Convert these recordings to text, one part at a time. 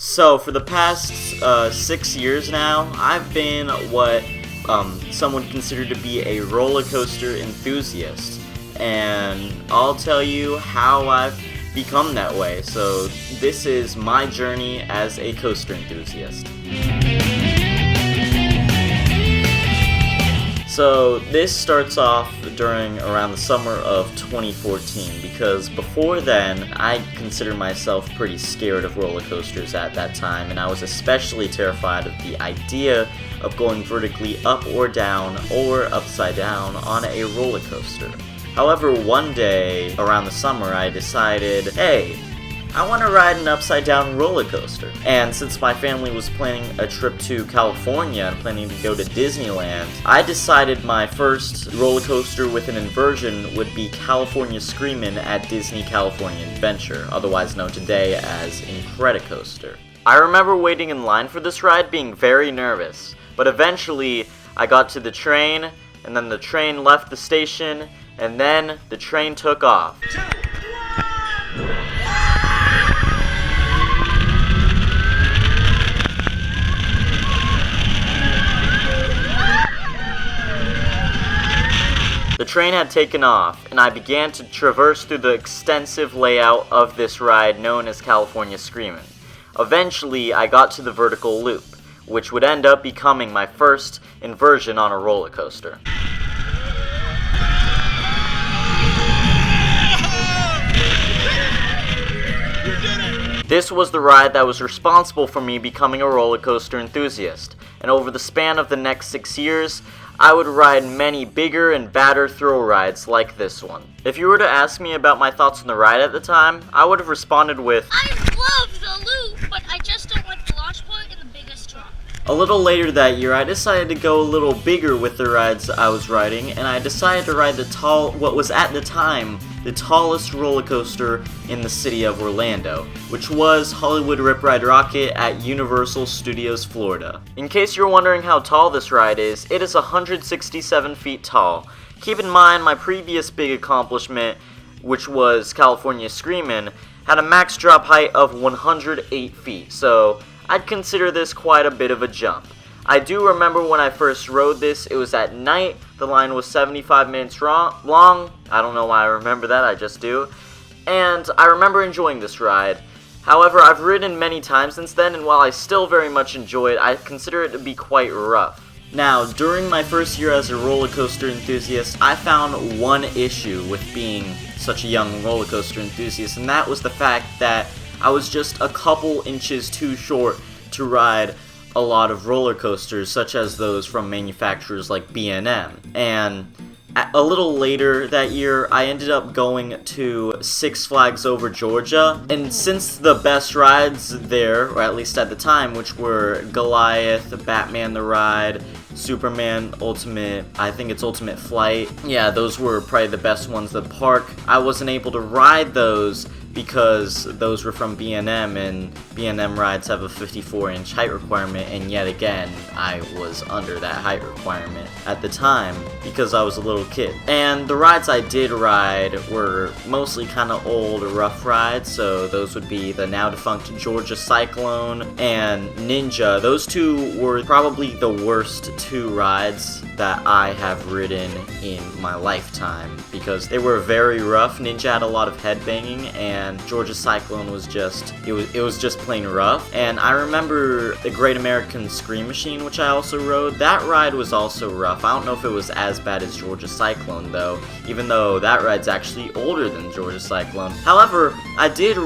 So for the past 6 years now, I've been what some would consider to be a roller coaster enthusiast, and I'll tell you how I've become that way. So this is my journey as a coaster enthusiast. So this starts off during around the summer of 2014, because before then I considered myself pretty scared of roller coasters at that time, and I was especially terrified of the idea of going vertically up or down or upside down on a roller coaster. However, one day around the summer I decided, hey, I want to ride an upside down roller coaster. And since my family was planning a trip to California and planning to go to Disneyland, I decided my first roller coaster with an inversion would be California Screamin' at Disney California Adventure, otherwise known today as Incredicoaster. I remember waiting in line for this ride being very nervous, but eventually I got to the train, and then the train left the station, and then the train took off. The train had taken off, and I began to traverse through the extensive layout of this ride known as California Screamin'. Eventually, I got to the vertical loop, which would end up becoming my first inversion on a roller coaster. This was the ride that was responsible for me becoming a roller coaster enthusiast, and over the span of the next 6 years, I would ride many bigger and badder thrill rides like this one. If you were to ask me about my thoughts on the ride at the time, I would have responded with, I love the loop, but I just don't like the launch point and the biggest drop. A little later that year, I decided to go a little bigger with the rides I was riding, and I decided to ride what was at the time the tallest roller coaster in the city of Orlando, which was Hollywood Rip Ride Rockit at Universal Studios Florida. In case you're wondering how tall this ride is, it is 167 feet tall. Keep in mind, my previous big accomplishment, which was California Screamin', had a max drop height of 108 feet, so I'd consider this quite a bit of a jump. I do remember when I first rode this, it was at night, the line was 75 minutes long, I don't know why I remember that, I just do, and I remember enjoying this ride. However, I've ridden many times since then, and while I still very much enjoy it, I consider it to be quite rough. Now, during my first year as a roller coaster enthusiast, I found one issue with being such a young roller coaster enthusiast, and that was the fact that I was just a couple inches too short to ride a lot of roller coasters, such as those from manufacturers like B&M. And a little later that year, I ended up going to Six Flags Over Georgia, and since the best rides there, or at least at the time, which were Goliath, Batman the Ride, Superman Ultimate, I think it's Ultimate Flight, yeah, those were probably the best ones at the park. I wasn't able to ride those because those were from B&M, and B&M rides have a 54-inch height requirement, and yet again, I was under that height requirement at the time because I was a little kid. And the rides I did ride were mostly kind of old, rough rides, so those would be the now-defunct Georgia Cyclone and Ninja. Those two were probably the worst two rides that I have ridden in my lifetime because they were very rough. Ninja had a lot of headbanging, and Georgia Cyclone was just, it was just plain rough. And I remember the Great American Scream Machine, which I also rode. That ride was also rough. I don't know if it was as bad as Georgia Cyclone though, even though that ride's actually older than Georgia Cyclone. However, I did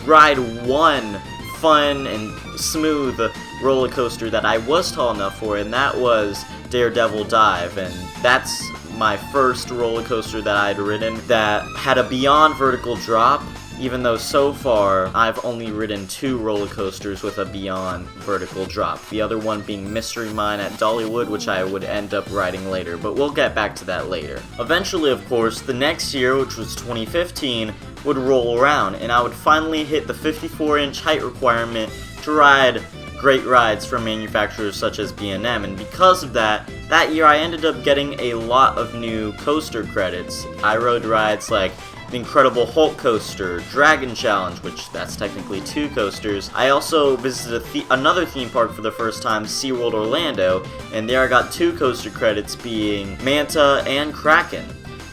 ride one fun and smooth roller coaster that I was tall enough for, and that was Daredevil Dive, and that's my first roller coaster that I'd ridden that had a beyond vertical drop, even though so far I've only ridden 2 roller coasters with a beyond vertical drop, the other one being Mystery Mine at Dollywood, which I would end up riding later, but we'll get back to that later. Eventually, of course, the next year, which was 2015, would roll around, and I would finally hit the 54-inch height requirement to ride great rides from manufacturers such as B&M, and because of that year I ended up getting a lot of new coaster credits. I rode rides like the Incredible Hulk coaster, Dragon Challenge, which that's technically 2 coasters. I also visited another theme park for the first time, SeaWorld Orlando, and there I got 2 coaster credits, being Manta and Kraken.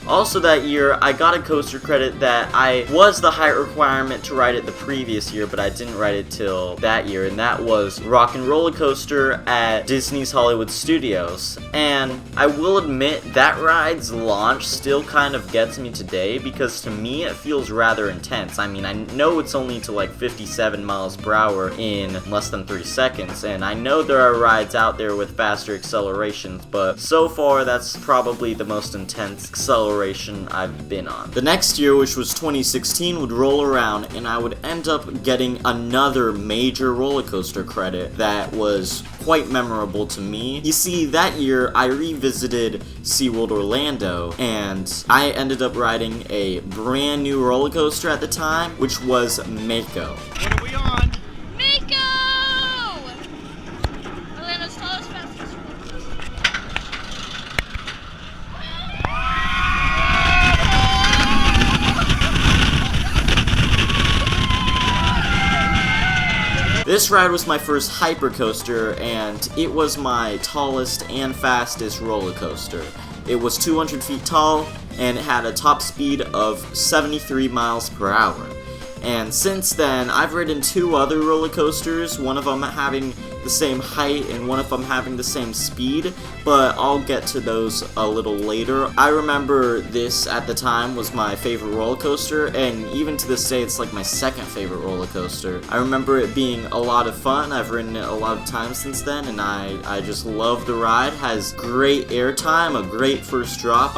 Also that year, I got a coaster credit that I was the height requirement to ride it the previous year, but I didn't ride it till that year, and that was Rock and Roller Coaster at Disney's Hollywood Studios. And I will admit, that ride's launch still kind of gets me today, because to me it feels rather intense. I mean, I know it's only to like 57 miles per hour in less than 3 seconds, and I know there are rides out there with faster accelerations, but so far that's probably the most intense acceleration I've been on. The next year, which was 2016, would roll around and I would end up getting another major roller coaster credit that was quite memorable to me. You see, that year I revisited SeaWorld Orlando and I ended up riding a brand new roller coaster at the time, which was Mako. What are we on? Mako! Orlando's tallest, fastest roller coaster. This ride was my first hyper coaster, and it was my tallest and fastest roller coaster. It was 200 feet tall, and it had a top speed of 73 miles per hour. And since then, I've ridden 2 other roller coasters, one of them having the same height and one of them having the same speed, but I'll get to those a little later. I remember this at the time was my favorite roller coaster, and even to this day it's like my second favorite roller coaster. I remember it being a lot of fun. I've ridden it a lot of times since then, and I just love the ride. Has great airtime, a great first drop.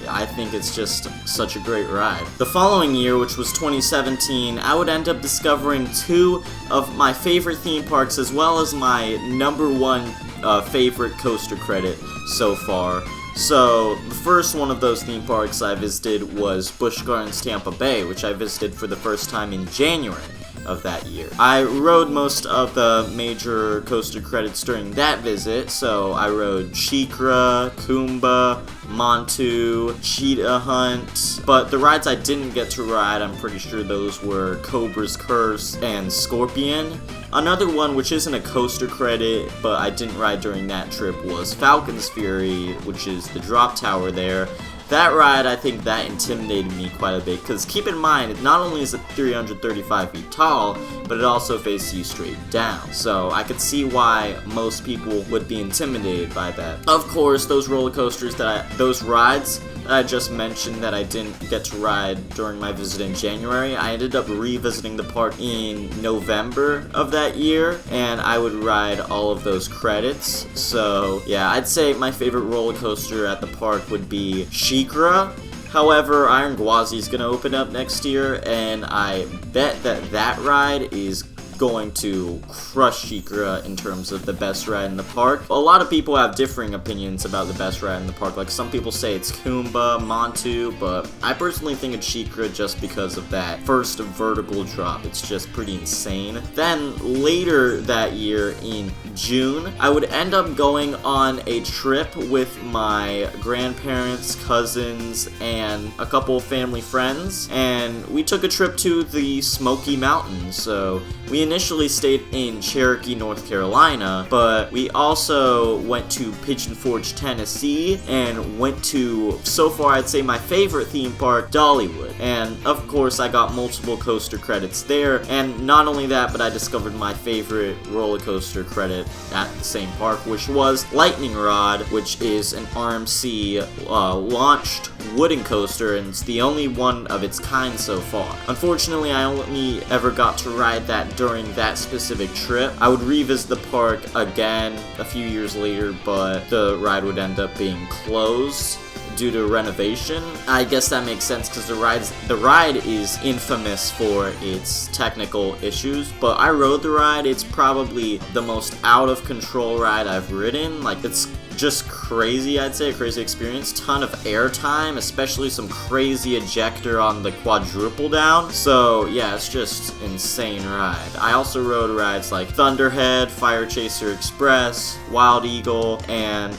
I think it's just such a great ride. The following year, which was 2017, I would end up discovering 2 of my favorite theme parks as well as my #1 favorite coaster credit so far. So, the first one of those theme parks I visited was Busch Gardens Tampa Bay, which I visited for the first time in January of that year. I rode most of the major coaster credits during that visit, so I rode SheiKra, Kumba, Montu, Cheetah Hunt, but the rides I didn't get to ride, I'm pretty sure those were Cobra's Curse and Scorpion. Another one, which isn't a coaster credit, but I didn't ride during that trip, was Falcon's Fury, which is the drop tower there. That ride, I think that intimidated me quite a bit, because keep in mind, not only is it 335 feet tall, but it also faces you straight down. So I could see why most people would be intimidated by that. Of course, those roller coasters those rides that I just mentioned that I didn't get to ride during my visit in January, I ended up revisiting the park in November of that year, and I would ride all of those credits. So yeah, I'd say my favorite roller coaster at the park would be SheiKra. However, Iron Gwazi is going to open up next year, and I bet that ride is going to crush SheiKra in terms of the best ride in the park. A lot of people have differing opinions about the best ride in the park. Like, some people say it's Kumba, Montu, but I personally think it's SheiKra just because of that first vertical drop. It's just pretty insane. Then later that year in June, I would end up going on a trip with my grandparents, cousins, and a couple of family friends, and we took a trip to the Smoky Mountains. So we initially stayed in Cherokee, North Carolina, but we also went to Pigeon Forge, Tennessee, and went to, so far I'd say my favorite theme park, Dollywood. And of course I got multiple coaster credits there, and not only that, but I discovered my favorite roller coaster credit at the same park, which was Lightning Rod, which is an RMC launched wooden coaster, and it's the only one of its kind so far. Unfortunately, I only ever got to ride that during that specific trip. I would revisit the park again a few years later, but the ride would end up being closed due to renovation. I guess that makes sense because the ride is infamous for its technical issues, but I rode the ride. It's probably the most out of control ride I've ridden. Like, it's just crazy, I'd say, a crazy experience. Ton of airtime, especially some crazy ejector on the quadruple down. So yeah, it's just insane ride. I also rode rides like Thunderhead, Fire Chaser Express, Wild Eagle, and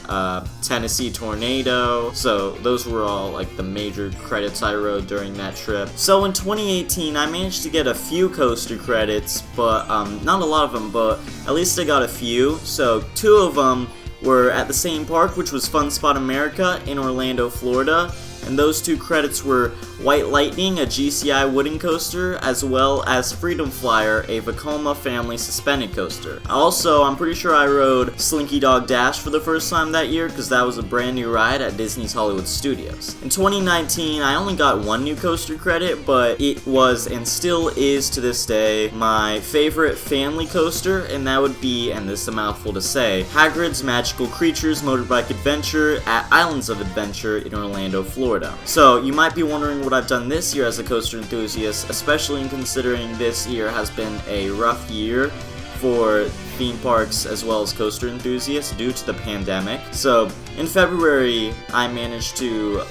Tennessee Tornado. So those were all like the major credits I rode during that trip. So in 2018, I managed to get a few coaster credits, but not a lot of them, but at least I got a few. So 2 of them were at the same park, which was Fun Spot America in Orlando, Florida. And those 2 credits were White Lightning, a GCI wooden coaster, as well as Freedom Flyer, a Vekoma family suspended coaster. Also, I'm pretty sure I rode Slinky Dog Dash for the first time that year, because that was a brand new ride at Disney's Hollywood Studios. In 2019, I only got 1 new coaster credit, but it was, and still is to this day, my favorite family coaster, and that would be, and this is a mouthful to say, Hagrid's Magical Creatures Motorbike Adventure at Islands of Adventure in Orlando, Florida. So you might be wondering what I've done this year as a coaster enthusiast, especially in considering this year has been a rough year for theme parks as well as coaster enthusiasts due to the pandemic. So in February, I managed to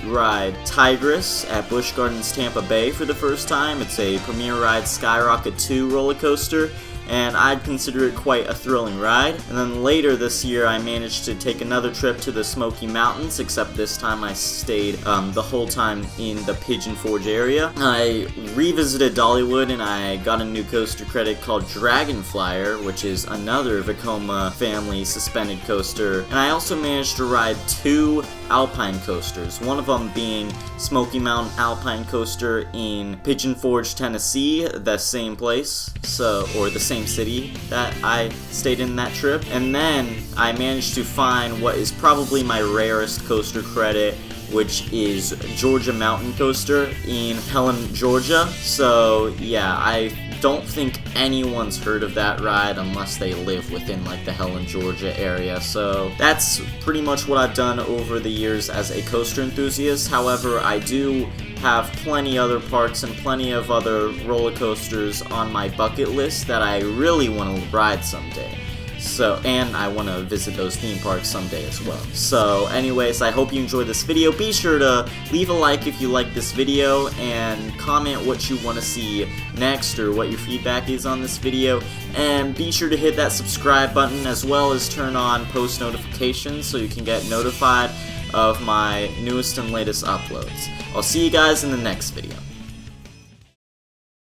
ride Tigris at Busch Gardens Tampa Bay for the first time. It's a Premier Ride Skyrocket 2 roller coaster, and I'd consider it quite a thrilling ride. And then later this year, I managed to take another trip to the Smoky Mountains, except this time I stayed the whole time in the Pigeon Forge area. I revisited Dollywood, and I got a new coaster credit called Dragon Flyer, which is another Vekoma family suspended coaster. And I also managed to ride 2 Alpine coasters, one of them being Smoky Mountain Alpine Coaster in Pigeon Forge, Tennessee, the same place, or the same city that I stayed in that trip. And then I managed to find what is probably my rarest coaster credit, which is Georgia Mountain Coaster in Helen, Georgia. So yeah, I don't think anyone's heard of that ride unless they live within like the Helen, Georgia area. So that's pretty much what I've done over the years as a coaster enthusiast. However, I do have plenty other parks and plenty of other roller coasters on my bucket list that I really want to ride someday. So, and I want to visit those theme parks someday as well. So anyways, I hope you enjoyed this video. Be sure to leave a like if you like this video, and comment what you want to see next or what your feedback is on this video. And be sure to hit that subscribe button, as well as turn on post notifications so you can get notified of my newest and latest uploads. I'll see you guys in the next video.